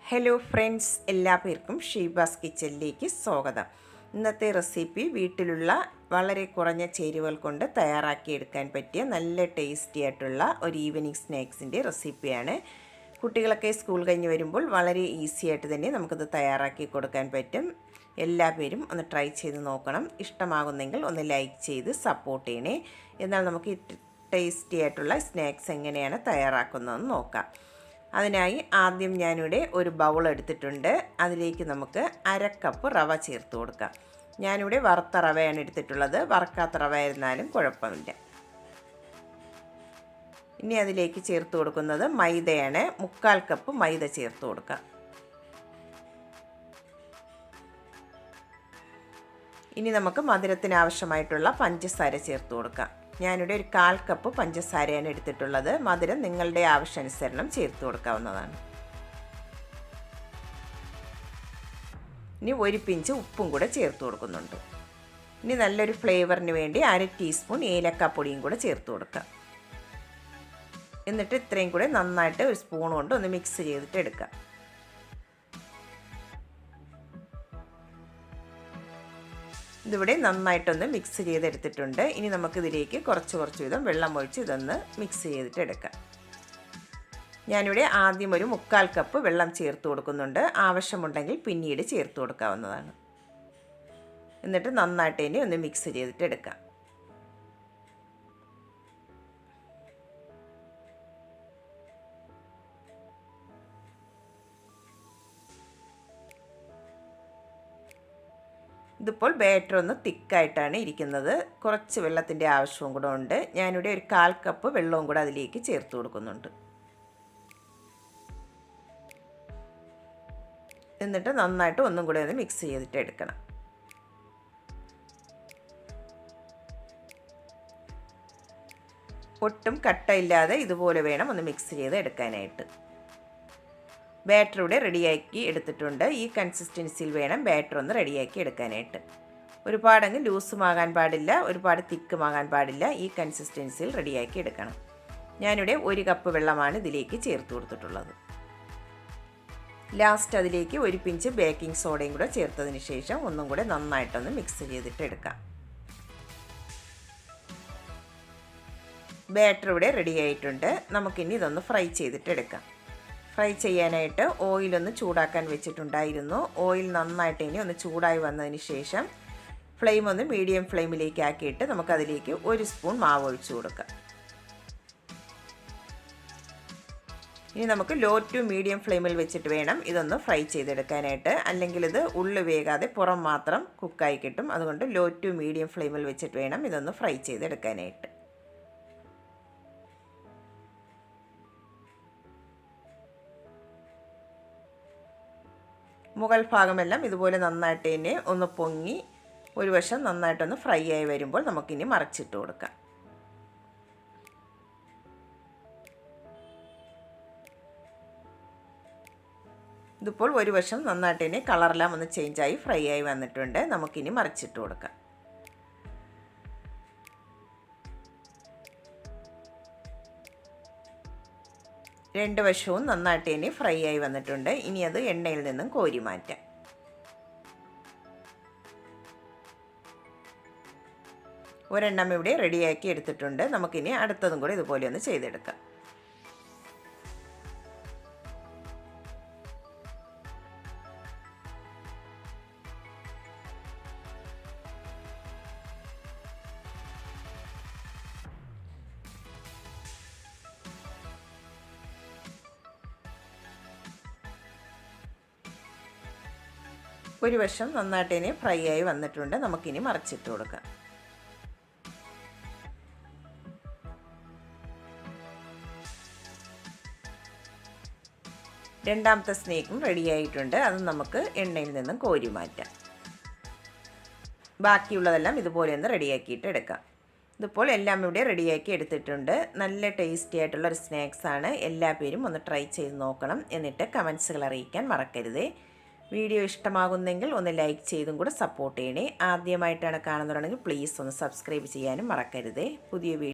Hello friends, എല്ലാവർക്കും ഷീബാസ് കിച്ചണിലേക്ക് സ്വാഗതം. ഇന്നത്തെ റെസിപ്പി വീട്ടിലുള്ള വളരെ കുറഞ്ഞ ചേരുവകൾ കൊണ്ട് തയ്യാറാക്കിയെടുക്കാൻ പറ്റിയ നല്ല ടേസ്റ്റി ആയിട്ടുള്ള ഒരു ഈവനിങ് സ്നാക്സിൻ്റെ റെസിപ്പിയാണ്. കുട്ടികളൊക്കെ സ്കൂൾ കഴിഞ്ഞ് വരുമ്പോൾ വളരെ ഈസി ആയിട്ട് തന്നെ നമുക്കത് തയ്യാറാക്കി കൊടുക്കാൻ പറ്റും. എല്ലാവരും ഒന്ന് ട്രൈ ചെയ്ത് നോക്കണം. ഇഷ്ടമാകുന്നെങ്കിൽ ഒന്ന് ലൈക്ക് ചെയ്ത് സപ്പോർട്ട് ചെയ്യണേ. എന്നാൽ നമുക്ക് ടേസ്റ്റി ആയിട്ടുള്ള സ്നാക്സ് എങ്ങനെയാണ് തയ്യാറാക്കുന്നതെന്ന് നോക്കാം. അതിനായി ആദ്യം ഞാനിവിടെ ഒരു ബൗൾ എടുത്തിട്ടുണ്ട്. അതിലേക്ക് നമുക്ക് 1/2 കപ്പ് റവ ചേർത്ത് കൊടുക്കാം. ഞാനിവിടെ വറുത്ത റവയാണ് എടുത്തിട്ടുള്ളത്. വറുക്കാത്ത റവ ആയിരുന്നാലും കുഴപ്പമില്ല. ഇനി അതിലേക്ക് ചേർത്ത് കൊടുക്കുന്നത് മൈദയാണ്. 3/4 കപ്പ് മൈദ ചേർത്ത് കൊടുക്കാം. ഇനി നമുക്ക് മധുരത്തിന് ആവശ്യമായിട്ടുള്ള പഞ്ചസാര ചേർത്ത് കൊടുക്കാം. ഞാനിവിടെ ഒരു 1/4 കപ്പ് പഞ്ചസാരയാണ് എടുത്തിട്ടുള്ളത്. മധുരം നിങ്ങളുടെ ആവശ്യാനുസരണം ചേർത്ത് കൊടുക്കാവുന്നതാണ്. ഇനി ഒരു പിഞ്ച് ഉപ്പും കൂടെ ചേർത്ത് കൊടുക്കുന്നുണ്ട്. ഇനി നല്ലൊരു ഫ്ലേവറിന് വേണ്ടി 1/2 ടീസ്പൂൺ ഏലക്കാപ്പൊടിയും കൂടെ ചേർത്ത് കൊടുക്കാം. എന്നിട്ട് ഇത്രയും കൂടെ നന്നായിട്ട് ഒരു സ്പൂൺ കൊണ്ട് ഒന്ന് മിക്സ് ചെയ്തിട്ട് എടുക്കാം. ഇതിവിടെ നന്നായിട്ടൊന്ന് മിക്സ് ചെയ്തെടുത്തിട്ടുണ്ട്. ഇനി നമുക്കിതിലേക്ക് കുറച്ച് വീതം വെള്ളം ഒഴിച്ച് ഇതൊന്ന് മിക്സ് ചെയ്തിട്ട് എടുക്കാം. ഞാനിവിടെ ആദ്യം ഒരു 3/4 കപ്പ് വെള്ളം ചേർത്ത് കൊടുക്കുന്നുണ്ട്. ആവശ്യമുണ്ടെങ്കിൽ പിന്നീട് ചേർത്ത് കൊടുക്കാവുന്നതാണ്. എന്നിട്ട് നന്നായിട്ട് ഇനി ഒന്ന് മിക്സ് ചെയ്തിട്ട് എടുക്കാം. ഇതിപ്പോൾ ബാറ്റർ ഒന്ന് തിക്കായിട്ടാണ് ഇരിക്കുന്നത്. കുറച്ച് വെള്ളത്തിൻ്റെ ആവശ്യവും കൂടെ ഉണ്ട്. ഞാനിവിടെ ഒരു 1/4 കപ്പ് വെള്ളവും കൂടെ അതിലേക്ക് ചേർത്ത് കൊടുക്കുന്നുണ്ട്. എന്നിട്ട് നന്നായിട്ട് ഒന്നും കൂടെ ഒന്ന് മിക്സ് ചെയ്തിട്ട് എടുക്കണം. ഒട്ടും കട്ടയില്ലാതെ ഇതുപോലെ വേണം ഒന്ന് മിക്സ് ചെയ്ത് എടുക്കാനായിട്ട്. ബാറ്റർ ഇവിടെ റെഡിയാക്കി എടുത്തിട്ടുണ്ട്. ഈ കൺസിസ്റ്റൻസിയിൽ വേണം ബാറ്റർ ഒന്ന് റെഡിയാക്കി എടുക്കാനായിട്ട്. ഒരുപാടങ്ങ് ലൂസുമാകാൻ പാടില്ല, ഒരുപാട് തിക്കുമാകാൻ പാടില്ല. ഈ കൺസിസ്റ്റൻസിയിൽ റെഡിയാക്കി എടുക്കണം. ഞാനിവിടെ 1 കപ്പ് വെള്ളമാണ് ഇതിലേക്ക് ചേർത്ത് കൊടുത്തിട്ടുള്ളത്. ലാസ്റ്റ് അതിലേക്ക് ഒരു പിഞ്ച് ബേക്കിംഗ് സോഡയും കൂടെ ചേർത്തതിന് ശേഷം ഒന്നും കൂടെ നന്നായിട്ടൊന്ന് മിക്സ് ചെയ്തിട്ട് എടുക്കാം. ബാറ്റർ ഇവിടെ റെഡി ആയിട്ടുണ്ട്. നമുക്കിനി ഇതൊന്ന് ഫ്രൈ ചെയ്തിട്ട് എടുക്കാം. ഫ്രൈ ചെയ്യാനായിട്ട് ഓയിലൊന്ന് ചൂടാക്കാൻ വെച്ചിട്ടുണ്ടായിരുന്നു. ഓയിൽ നന്നായിട്ട് ഇനി ഒന്ന് ചൂടായി വന്നതിന് ശേഷം ഫ്ലെയിം ഒന്ന് മീഡിയം ഫ്ലെയിമിലേക്ക് ആക്കിയിട്ട് നമുക്കതിലേക്ക് 1 സ്പൂൺ മാവ് ഒഴിച്ചു കൊടുക്കാം. ഇനി നമുക്ക് ലോ ടു മീഡിയം ഫ്ലെയിമിൽ വെച്ചിട്ട് വേണം ഇതൊന്ന് ഫ്രൈ ചെയ്തെടുക്കാനായിട്ട്. അല്ലെങ്കിൽ ഇത് ഉള്ളു വേകാതെ പുറം മാത്രം കുക്കായി കിട്ടും. അതുകൊണ്ട് ലോ ടു മീഡിയം ഫ്ലെയിമിൽ വെച്ചിട്ട് വേണം ഇതൊന്ന് ഫ്രൈ ചെയ്തെടുക്കാനായിട്ട്. മുകൾ ഭാഗമെല്ലാം ഇതുപോലെ നന്നായിട്ട് തന്നെ ഒന്ന് പൊങ്ങി ഒരു വശം നന്നായിട്ടൊന്ന് ഫ്രൈ ആയി വരുമ്പോൾ നമുക്കിനി മറിച്ചിട്ട് കൊടുക്കാം. ഇതിപ്പോൾ ഒരു വശം നന്നായിട്ട് തന്നെ കളറെല്ലാം ഒന്ന് ചേഞ്ചായി ഫ്രൈ ആയി വന്നിട്ടുണ്ട്. നമുക്കിനി മറിച്ചിട്ട് കൊടുക്കാം. രണ്ട് വശവും നന്നായിട്ട് തന്നെ ഫ്രൈ ആയി വന്നിട്ടുണ്ട്. ഇനി അത് എണ്ണയിൽ നിന്നും കോരി മാറ്റാം. ഒരെണ്ണം ഇവിടെ റെഡിയാക്കി എടുത്തിട്ടുണ്ട്. നമുക്കിനി അടുത്തതും കൂടെ ഇതുപോലെ ഒന്ന് ചെയ്തെടുക്കാം. ഒരു വശം നന്നായിട്ട് ഇനി ഫ്രൈ ആയി വന്നിട്ടുണ്ട്. നമുക്കിനി മറിച്ചിട്ട് കൊടുക്കാം. രണ്ടാമത്തെ സ്നേക്കും റെഡി ആയിട്ടുണ്ട്. അത് നമുക്ക് എണ്ണയിൽ നിന്നും കോരി മാറ്റാം. ബാക്കിയുള്ളതെല്ലാം ഇതുപോലെ ഒന്ന് റെഡിയാക്കിയിട്ട് എടുക്കാം. ഇതിപ്പോൾ എല്ലാം ഇവിടെ റെഡിയാക്കി എടുത്തിട്ടുണ്ട്. നല്ല ടേസ്റ്റി ആയിട്ടുള്ള ഒരു സ്നാക്സാണ്. എല്ലാ പേരും ഒന്ന് ട്രൈ ചെയ്ത് നോക്കണം. എന്നിട്ട് കമൻസുകൾ അറിയിക്കാൻ മറക്കരുതേ. വീഡിയോ ഇഷ്ടമാകുന്നെങ്കിൽ ഒന്ന് ലൈക്ക് ചെയ്തും കൂടെ സപ്പോർട്ട് ചെയ്യണേ. ആദ്യമായിട്ടാണ് കാണുന്നതാണെങ്കിൽ പ്ലീസ് ഒന്ന് സബ്സ്ക്രൈബ് ചെയ്യാനും മറക്കരുതേ. പുതിയ